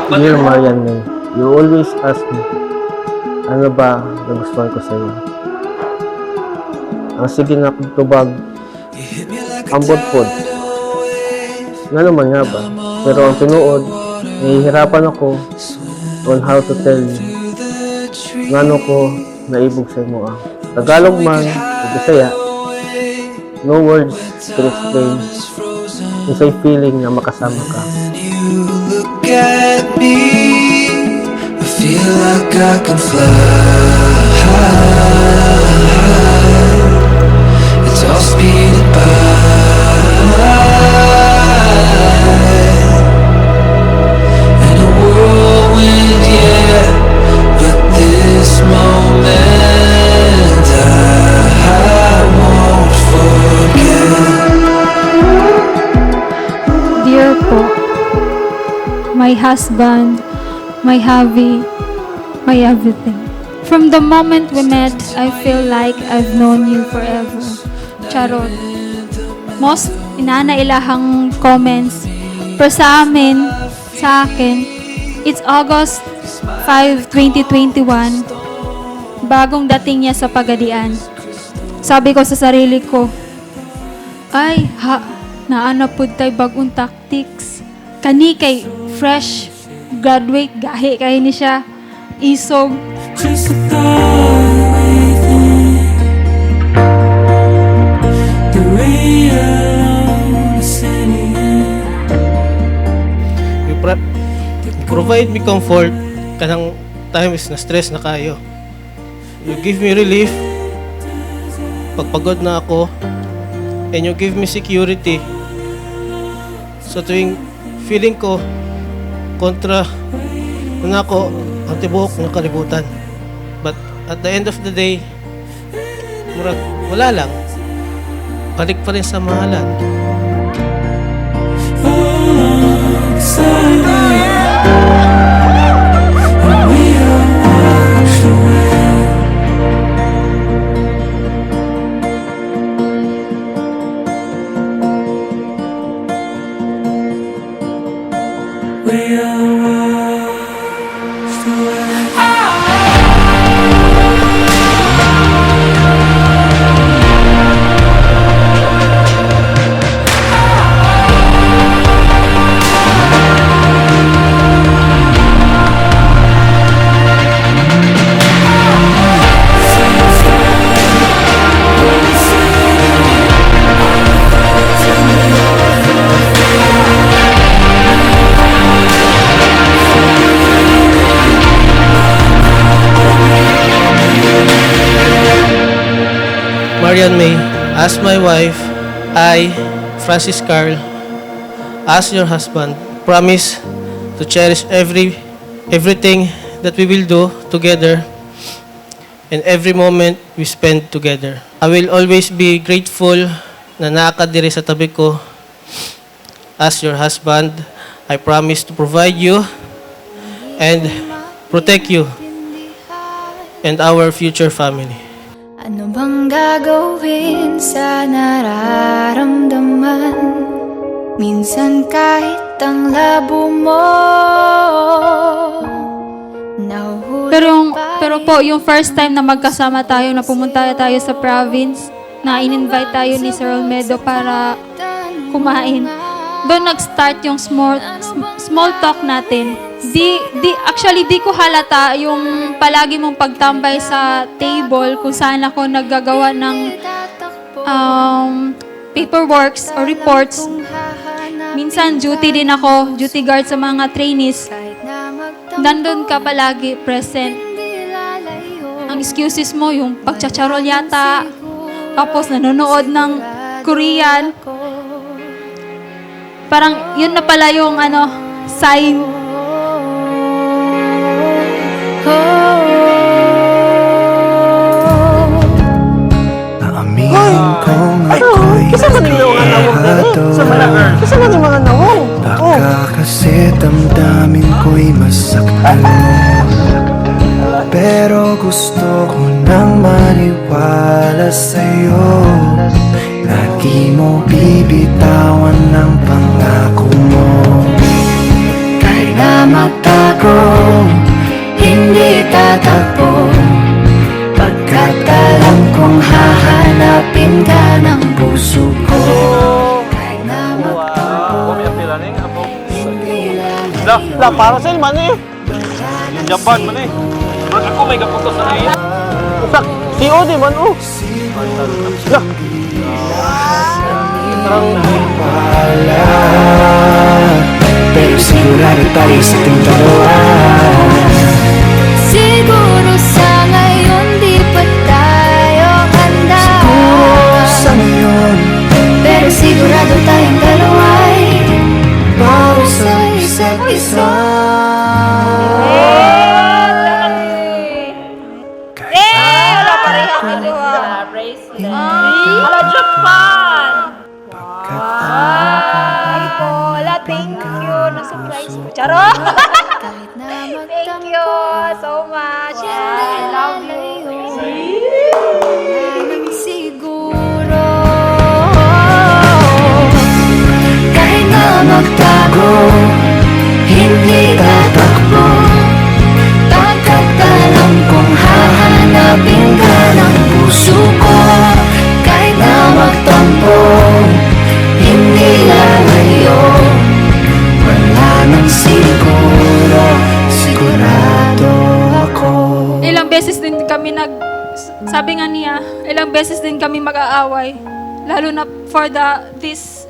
Dear Marian May, you always ask me, ano ba nagustuhan ko sa'yo? Ang sige na tubag, ang budpod. Nga naman nga ba? Pero ang tinuod, nahihirapan ako on how to tell you. Ngano ko naibog sa mo ah. Tagalog man, o Bisaya, no words to explain. Isa'y feeling na makasama ka. You look at me, I feel like I can fly. It's all speeding by, in a whirlwind, yeah. But this moment I won't forget. Dear po, my husband, my hubby, my everything. From the moment we met, I feel like I've known you forever. Charot. Most inana-ilahang comments. Pero sa amin, sa akin, it's August 5, 2021. Bagong dating niya sa Pagadian. Sabi ko sa sarili ko, ay, naana pud tay bagong tactics. Kani kay fresh graduate gahi kay ni siya isog. Just a thought within the rain alone setting in. You provide me comfort kanang times na stress na kayo. You give me relief pagpagod na ako, and you give me security sa tuwing feeling ko kontra na ako ang tibuok ng kalibutan. But at the end of the day, murag wala lang, balik pa rin sa mahalan. We are washed away. Marian May, as my wife, I, Francis Carl, as your husband, promise to cherish everything that we will do together and every moment we spend together. I will always be grateful na nakadiri sa tabi ko. As your husband, I promise to provide you and protect you and our future family. Ano bang gagawin sa nararamdaman? Minsan kahit ang labo mo Pero po, yung first time na magkasama tayo, na pumunta tayo sa province, na in-invite tayo ni Sir Olmedo para kumain. Doon nag-start yung small talk natin. Actually, di ko halata yung palagi mong pagtambay sa table kung saan ako naggagawa ng paperworks or reports. Minsan, duty din ako, duty guard sa mga trainees. Nandun ka palagi present. Ang excuses mo, yung pagchacharol yata, tapos nanonood ng Korean. Parang yun na pala yung sign. Aaminin kong ako'y nahihado. Kasi man yung mga nawong. Baka kasi damdamin ko'y masaktan mo. Pero gusto ko nang maniwala sa'yo na di mo bibitawan ng pangako mo. Kahit na magtago, hindi tatagpo, pagkat alam kong hahanapin ka ng puso ko. Kahit na magtago, hindi La, para sa ilman eh. Japan man eh. Ako may kapuntos na eh. Sak, COD man oh. La. wala. Pero sigurado tayo sa ating dalawa. siguro sa ngayon di pa tayo handa. Siguro sa ngayon, Pero sigurado tayong dalawa'y para sa isa't isa. Wala parehas ito ah. Ala, Japan! Ay, Paula, thank you. Na-surprise ko. Charo! kahit na Thank you so much. I love you. magtanong siguro. Kahit na magtago, hindi tatakbo, pagkat alam kong hahanapin ka ng puso ko. Kahit na magtampo, hindi lalayo, wala nang siguro, sigurado ako. Ilang beses din kami sabi nga niya, ilang beses din kami mag-aaway. Lalo na for this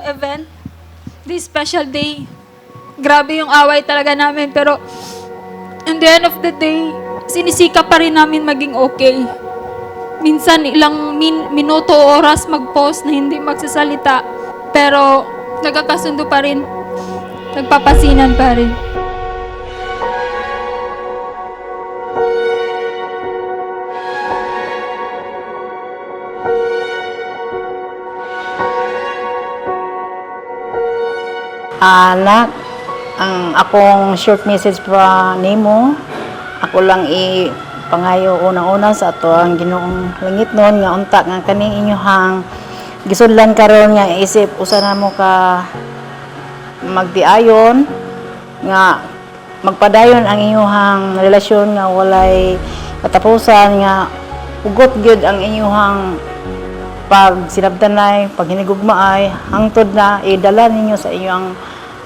event, this special day. Grabe yung away talaga namin, pero in the end of the day, sinisika pa rin namin maging okay. Minsan ilang minuto o oras mag-post na hindi magsasalita, pero nagkakasundo pa rin, nagpapasinan pa rin. Anak, ang akong short message pa nimo, ako lang pangayo unang-una sa ato ang Ginoong langit noon nga unta nga kaning inyohang gisudlan karon nga isip usa na mo ka magdiayon nga magpadayon ang inyong relasyon nga walay katapusan, nga ugot gyud ang inyong pag sinabdanay, pag hinigugmaay, hangtod na idala ninyo sa inyong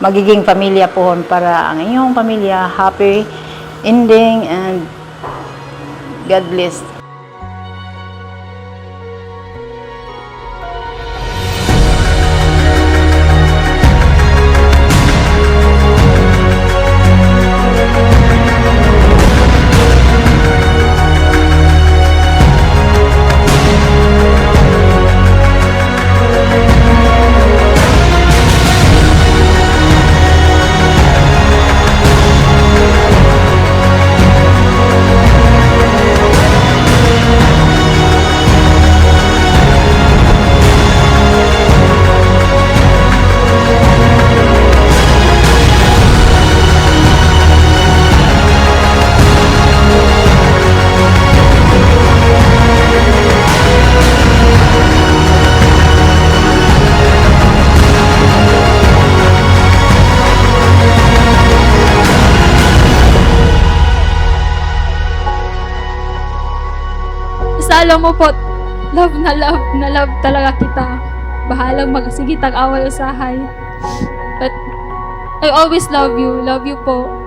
magiging pamilya pohon para ang inyong pamilya happy ending and God bless. Alam mo po, love na love talaga kita. Bahalang magsigit ang away usahay. But I always love you po.